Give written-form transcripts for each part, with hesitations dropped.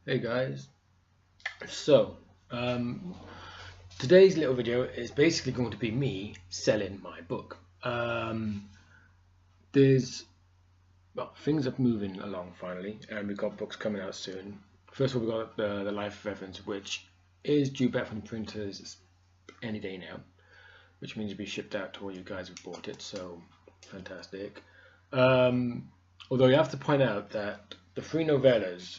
Hey guys, so um, today's little video is basically going to be me selling my book. There's things are moving along finally, and we've got books coming out soon. First of all, we've got the Life of Evans, which is due back from the printers any day now, which means it'll be shipped out to all you guys who've bought it. So fantastic. Although you have to point out that the three novellas,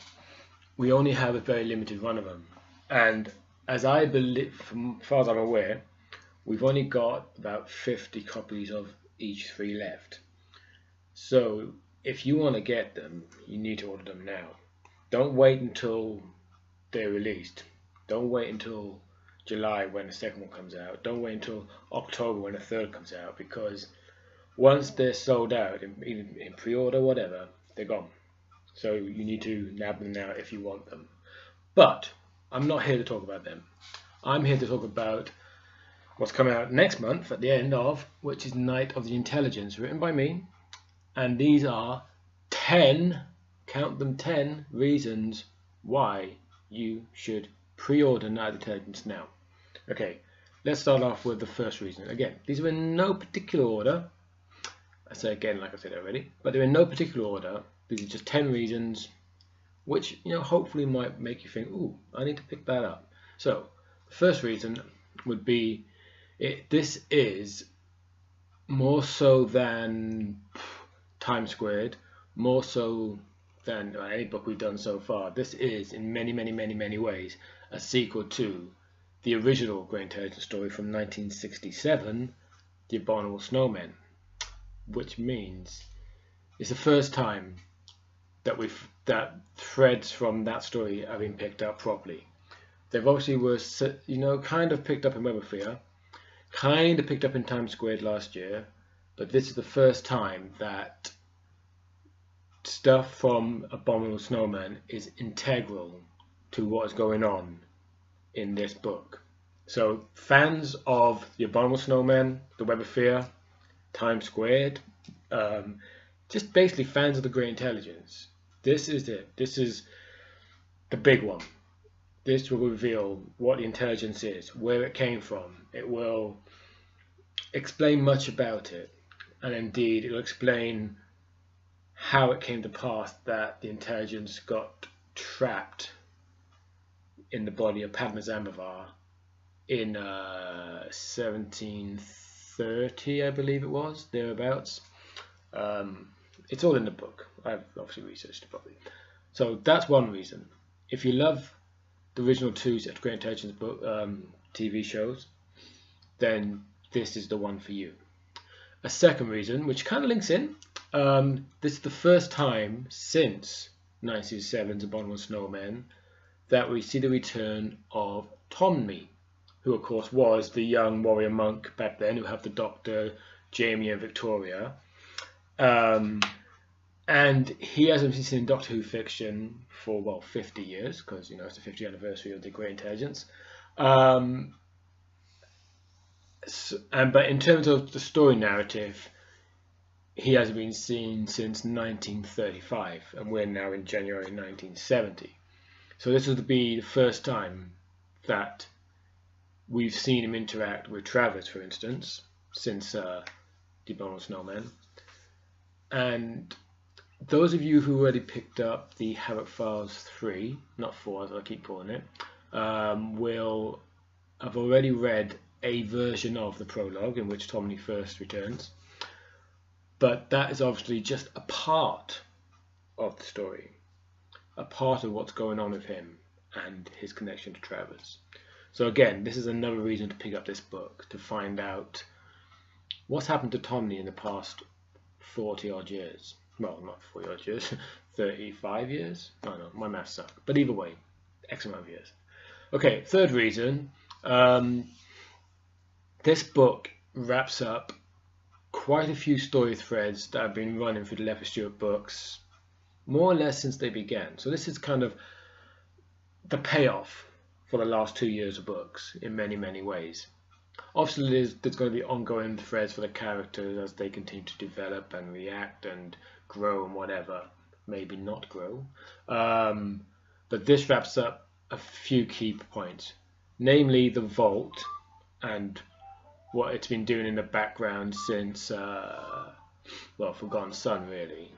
we only have a very limited run of them, and as I believe, from far as I'm aware, we've only got about 50 copies of each three left. So if you want to get them, you need to order them now. Don't wait until they're released. Don't wait until July when the second one comes out. Don't wait until October when the third comes out, because once they're sold out in pre-order, whatever, they're gone. So you need to nab them now if you want them. But I'm not here to talk about them. I'm here to talk about what's coming out next month at the end of, which is Night of the Intelligence, written by me. And these are 10, count them, 10 reasons why you should pre-order Night of the Intelligence now. Okay, let's start off with the first reason. Again, these are in no particular order. I say again, like I said already, but they're in no particular order. These are just 10 reasons which, hopefully might make you think, ooh, I need to pick that up. So the first reason would be this is more so than Time Squared, more so than any book we've done so far. This is in many ways a sequel to the original Great Intelligence story from 1967, The Abominable Snowmen, which means it's the first time that threads from that story have been picked up properly. They've obviously were kind of picked up in Web of Fear, kind of picked up in Time Squared last year, but this is the first time that stuff from Abominable Snowman is integral to what is going on in this book. So fans of the Abominable Snowman, the Web of Fear, Time Squared, just basically fans of the Great Intelligence, this is it. This is the big one. This will reveal what the intelligence is, where it came from. It will explain much about it, and indeed it will explain how it came to pass that the intelligence got trapped in the body of Padma Zambavar in 1730, I believe it was, thereabouts. It's all in the book. I've obviously researched it properly. So that's one reason. If you love the original two Great Intelligence book TV shows, then this is the one for you. A second reason, which kind of links in, this is the first time since 1967's Abominable Snowmen that we see the return of Tommy, who of course was the young warrior monk back then who had the Doctor, Jamie and Victoria. And he hasn't been seen in Doctor Who fiction for, well, 50 years, because, it's the 50th anniversary of the Great Intelligence. But in terms of the story narrative, he hasn't been seen since 1935, and we're now in January 1970. So this will be the first time that we've seen him interact with Travers, for instance, since The Abominable Snowman. And those of you who already picked up the Havoc Files 3, not 4 as I keep calling it, will have already read a version of the prologue in which Tommy first returns. But that is obviously just a part of the story, a part of what's going on with him and his connection to Travers. So again, this is another reason to pick up this book, to find out what's happened to Tommy in the past 40 odd years. Well, not 40 odd years, 35 years? I don't know, my maths suck. But either way, X amount of years. Okay, third reason, this book wraps up quite a few story threads that have been running through the Leffer Stewart books more or less since they began. So this is kind of the payoff for the last 2 years of books in many ways. Obviously there's going to be ongoing threads for the characters as they continue to develop and react and grow and whatever, maybe not grow. But but this wraps up a few key points, namely the Vault and what it's been doing in the background since, well, Forgotten Son, really.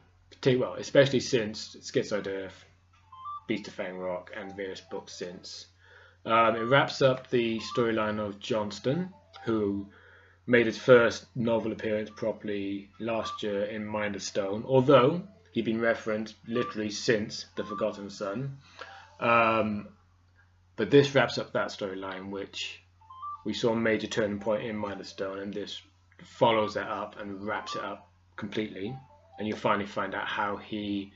Well, especially since Schizoid Earth, Beast of Fang Rock, and various books since. It wraps up the storyline of Johnston, who made his first novel appearance properly last year in Mind of Stone, although he'd been referenced literally since The Forgotten Son. But this wraps up that storyline, which we saw a major turning point in Mind of Stone, and this follows that up and wraps it up completely. And you finally find out how he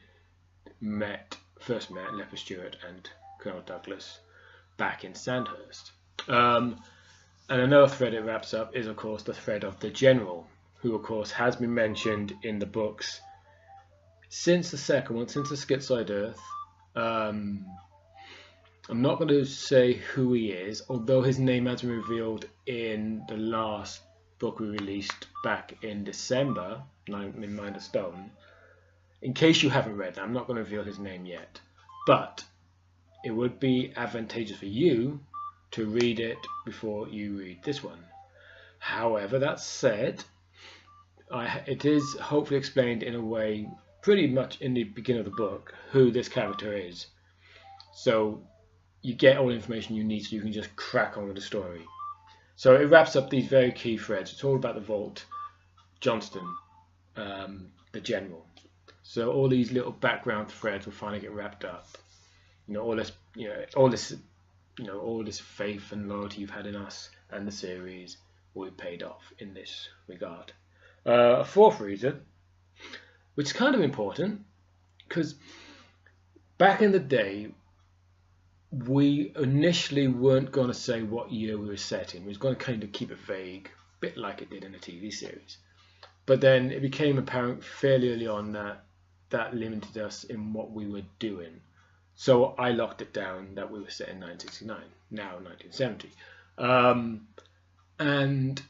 first met Leper Stewart and Colonel Douglas back in Sandhurst. And another thread it wraps up is, of course, the thread of the General, who, of course, has been mentioned in the books since the second one, since the Schizoid Earth. I'm not going to say who he is, although his name has been revealed in the last book we released back in December, in Mind of Stone. In case you haven't read that, I'm not going to reveal his name yet, but it would be advantageous for you to read it before you read this one. However, that said, it is hopefully explained in a way pretty much in the beginning of the book who this character is. So you get all the information you need so you can just crack on with the story. So it wraps up these very key threads. It's all about the Vault, Johnston, the General. So all these little background threads will finally get wrapped up. All this faith and loyalty you've had in us and the series will be paid off in this regard. A fourth reason, which is kind of important, because back in the day, we initially weren't going to say what year we were set in. We was going to kind of keep it vague, a bit like it did in the TV series. But then it became apparent fairly early on that limited us in what we were doing. So I locked it down that we were set in 1969, now 1970. And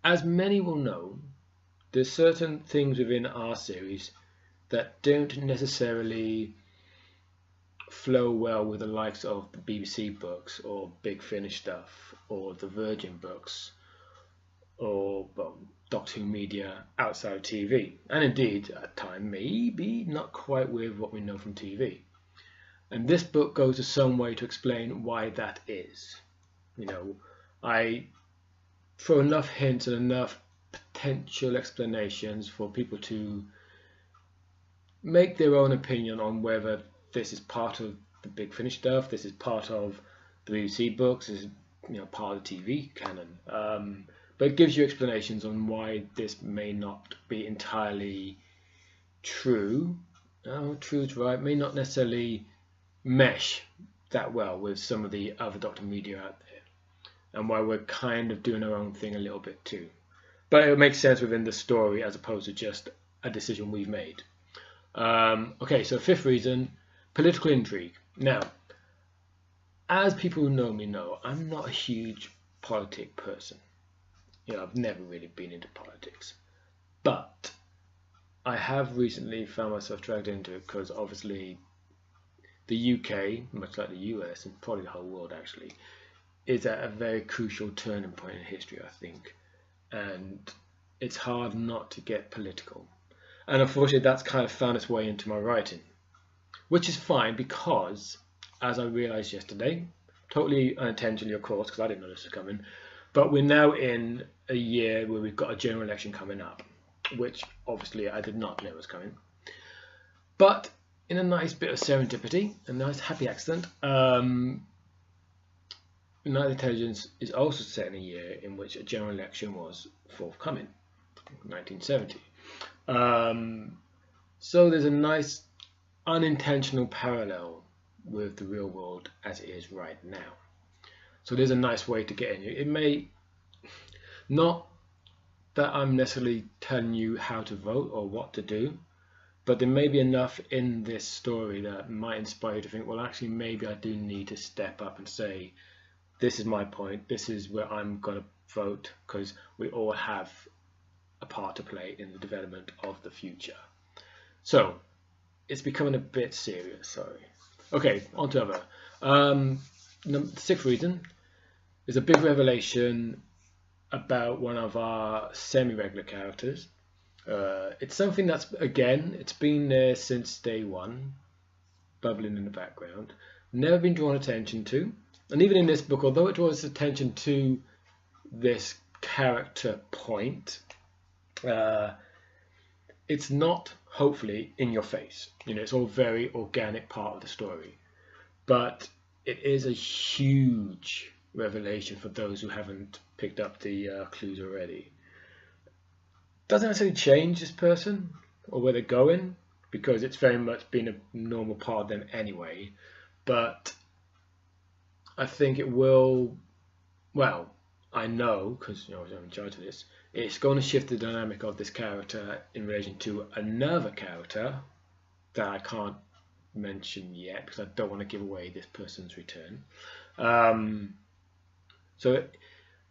as many will know, there's certain things within our series that don't necessarily flow well with the likes of the BBC books or Big Finish stuff or the Virgin books or Doctor Who media outside of TV, and indeed at times maybe not quite with what we know from TV. And this book goes a some way to explain why that is. I throw enough hints and enough potential explanations for people to make their own opinion on whether this is part of the Big Finish stuff, this is part of the BBC books, this is part of the TV canon. But it gives you explanations on why this may not be entirely true. True is right, may not necessarily mesh that well with some of the other Doctor media out there, and why we're kind of doing our own thing a little bit too. But it makes sense within the story as opposed to just a decision we've made. Okay, so fifth reason, political intrigue. Now, as people who know me know, I'm not a huge politic person. I've never really been into politics. But I have recently found myself dragged into it because obviously the UK, much like the US, and probably the whole world actually, is at a very crucial turning point in history, I think. And it's hard not to get political. And unfortunately that's kind of found its way into my writing. Which is fine because, as I realised yesterday, totally unintentionally of course, because I didn't know this was coming, but we're now in a year where we've got a general election coming up, which obviously I did not know was coming. But in a nice bit of serendipity, a nice happy accident, United Intelligence is also set in a year in which a general election was forthcoming, 1970. So there's a nice unintentional parallel with the real world as it is right now. So there's a nice way to get in. It may not that I'm necessarily telling you how to vote or what to do, but there may be enough in this story that might inspire you to think, well, actually, maybe I do need to step up and say, this is my point, this is where I'm going to vote, because we all have a part to play in the development of the future. So, it's becoming a bit serious, sorry. Okay, on to other. The sixth reason is a big revelation about one of our semi-regular characters. It's something that's, again, it's been there since day one, bubbling in the background, never been drawn attention to. And even in this book, although it draws attention to this character point, it's not, hopefully, in your face. It's all very organic part of the story. But it is a huge revelation for those who haven't picked up the clues already. Doesn't necessarily change this person or where they're going, because it's very much been a normal part of them anyway. But I think it will, well, I know, because I was in charge of this, it's going to shift the dynamic of this character in relation to another character that I can't mention yet because I don't want to give away this person's return. So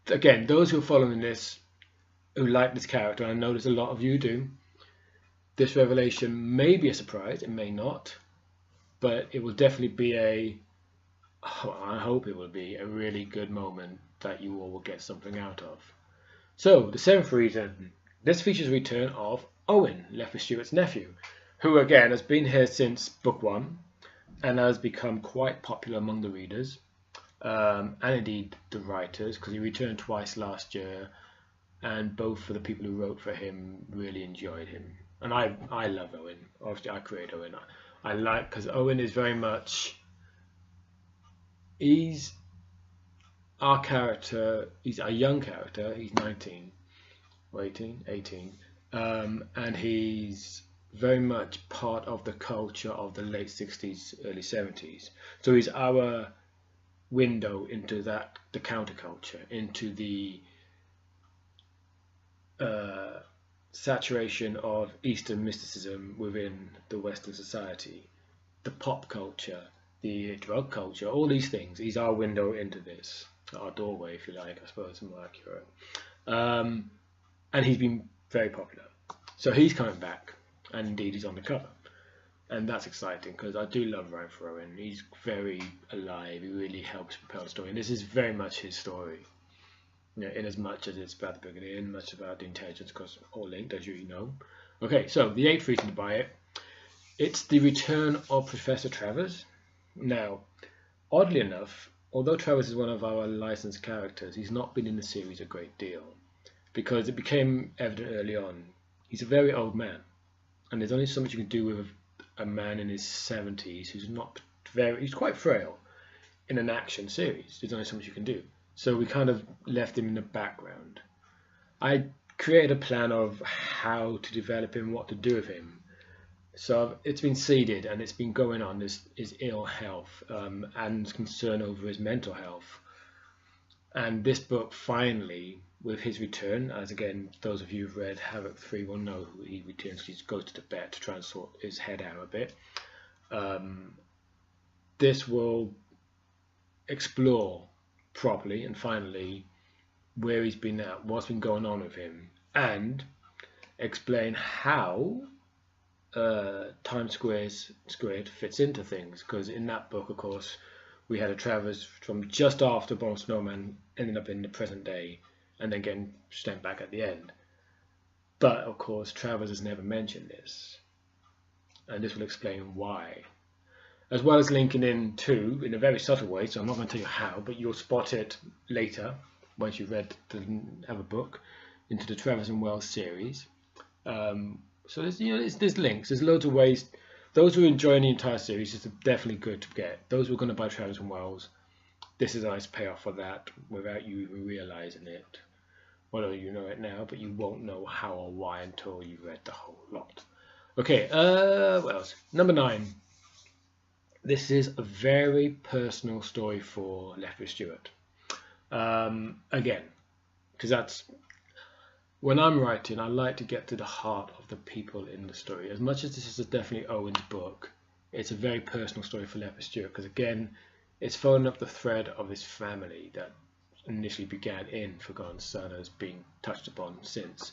again, those who are following this, who like this character, and I know there's a lot of you do, this revelation may be a surprise, it may not, but it will definitely be I hope it will be a really good moment that you all will get something out of. So the seventh reason, this features the return of Owen, Lefty Stewart's nephew, who again has been here since book one and has become quite popular among the readers and indeed the writers, because he returned twice last year, and both of the people who wrote for him really enjoyed him. And I love Owen. Obviously I create Owen. I like, because Owen is very much, he's our character, he's a young character, he's 19 or 18, and he's very much part of the culture of the late 60s, early 70s. So he's our window into the counterculture, into the saturation of Eastern mysticism within the Western society, the pop culture, the drug culture, all these things. He's our window into this, our doorway, if you like, I suppose, more accurate. And he's been very popular. So he's coming back, and indeed he's on the cover. And that's exciting, because I do love Ryan Owen. He's very alive, he really helps propel the story. And this is very much his story. In as much as it's about the Brigadier, and much about the intelligence, because all linked, as you know. Okay, so the eighth reason to buy it, it's the return of Professor Travers. Now, oddly enough, although Travers is one of our licensed characters, he's not been in the series a great deal, because it became evident early on, he's a very old man, and there's only so much you can do with a man in his 70s who's he's quite frail in an action series. There's only so much you can do. So we kind of left him in the background. I created a plan of how to develop him, what to do with him. So it's been seeded, and it's been going on, his ill health and concern over his mental health. And this book finally, with his return, as again, those of you who've read Havoc 3 will know he returns, he goes to Tibet to try and sort his head out a bit. This will explore properly and finally where he's been at, what's been going on with him, and explain how Times Squared fits into things. Because in that book, of course, we had a Travers from just after Born Snowman ending up in the present day and then getting sent back at the end. But of course, Travers has never mentioned this, and this will explain why, as well as linking in too, in a very subtle way, so I'm not going to tell you how, but you'll spot it later once you've read have a book, into the Travers and Wells series. So there's links, there's loads of ways. Those who are enjoying the entire series, is definitely good to get. Those who are going to buy Travers and Wells, this is a nice payoff for that without you even realising it. Well, you know it now, but you won't know how or why until you've read the whole lot. Okay, what else? Number 9. This is a very personal story for Lefty Stewart. Again, because that's, when I'm writing, I like to get to the heart of the people in the story. As much as this is definitely Owen's book, it's a very personal story for Lefty Stewart, because again, it's following up the thread of his family that initially began in Forgotten Son, as being touched upon since,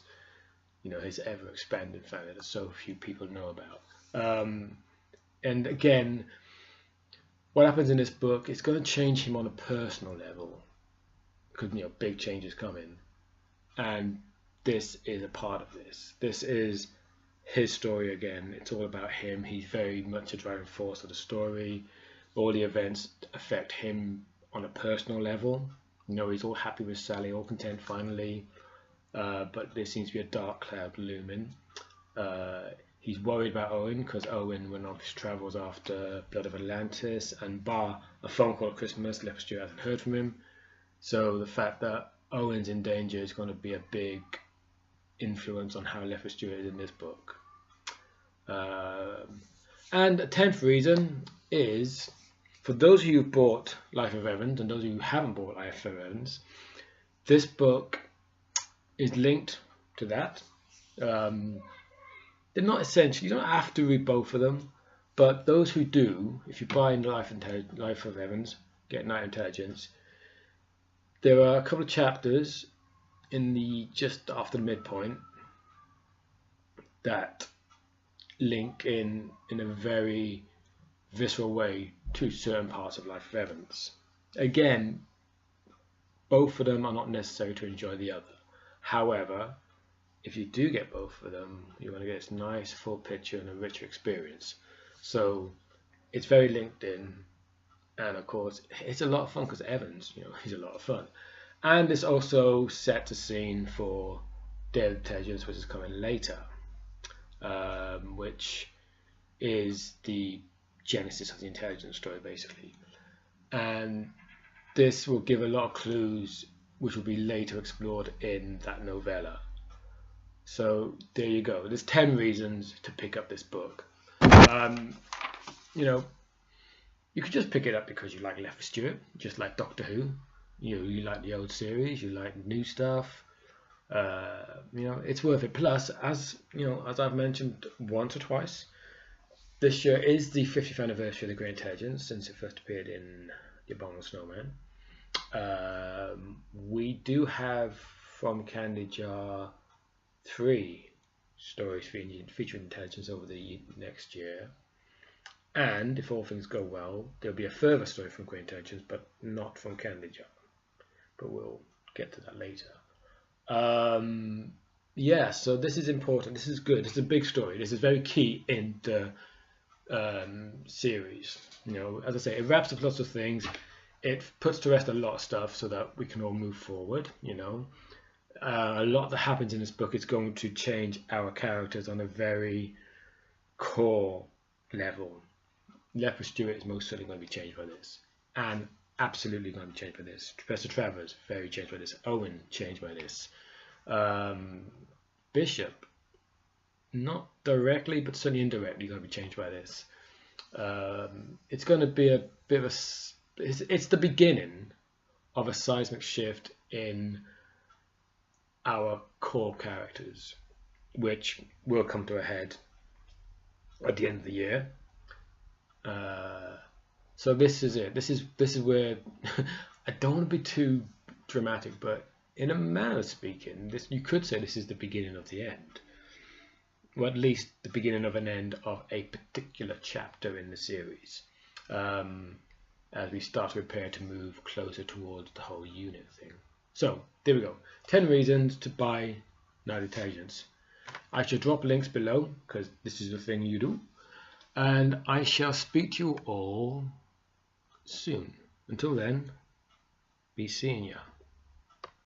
his ever expanded family that so few people know about. And again, what happens in this book, it's going to change him on a personal level, because big changes coming, and this is a part of this. This is his story again. It's all about him. He's very much a driving force of the story. All the events affect him on a personal level. He's all happy with Sally, all content finally, but there seems to be a dark cloud looming. He's worried about Owen, because Owen went on his travels after Blood of Atlantis, and bar a phone call at Christmas, Leopard Stewart hasn't heard from him. So the fact that Owen's in danger is going to be a big influence on how Leopard Stewart is in this book. And the 10th reason is, for those of you who've bought Life of Evans and those of you who haven't bought Life of Evans, this book is linked to that. They're not essential. You don't have to read both of them, but those who do, if you buy in Life of Evans, get Night Intelligence, there are a couple of chapters in the just after the midpoint that link in a very visceral way to certain parts of Life of Evans. Again, both of them are not necessary to enjoy the other. However, if you do get both of them, you're going to get this nice full picture and a richer experience. So it's very linked in, and of course it's a lot of fun because Evans, he's a lot of fun. And it's also set the scene for Day of Intelligence, which is coming later, which is the genesis of the intelligence story basically. And this will give a lot of clues which will be later explored in that novella. So there you go. There's 10 reasons to pick up this book. You could just pick it up because you like Leopard Stewart, just like Doctor Who. You like the old series, you like new stuff. It's worth it. Plus, as I've mentioned once or twice, this year is the 50th anniversary of the Grey Intelligence since it first appeared in The Abominable Snowman. We do have from Candy Jar 3 stories featuring intelligence over the next year, and if all things go well, there'll be a further story from Grey Intelligence, but not from Candy Jar. But we'll get to that later. So this is important. This is good. This is a big story. This is very key in the series. As I say, it wraps up lots of things. It puts to rest a lot of stuff so that we can all move forward. A lot that happens in this book is going to change our characters on a very core level. Leopard Stewart is most certainly going to be changed by this, and absolutely going to be changed by this. Professor Travers, very changed by this. Owen, changed by this. Bishop, not directly, but certainly indirectly going to be changed by this. It's going to be a bit of it's the beginning of a seismic shift in our core characters, which will come to a head at the end of the year. So this is it. This is where I don't want to be too dramatic, but in a manner of speaking, you could say this is the beginning of the end, or at least the beginning of an end of a particular chapter in the series, as we start to prepare to move closer towards the whole unit thing. So there we go. 10 reasons to buy Night Intelligence. I shall drop links below because this is the thing you do, and I shall speak to you all soon. Until then, be seeing ya.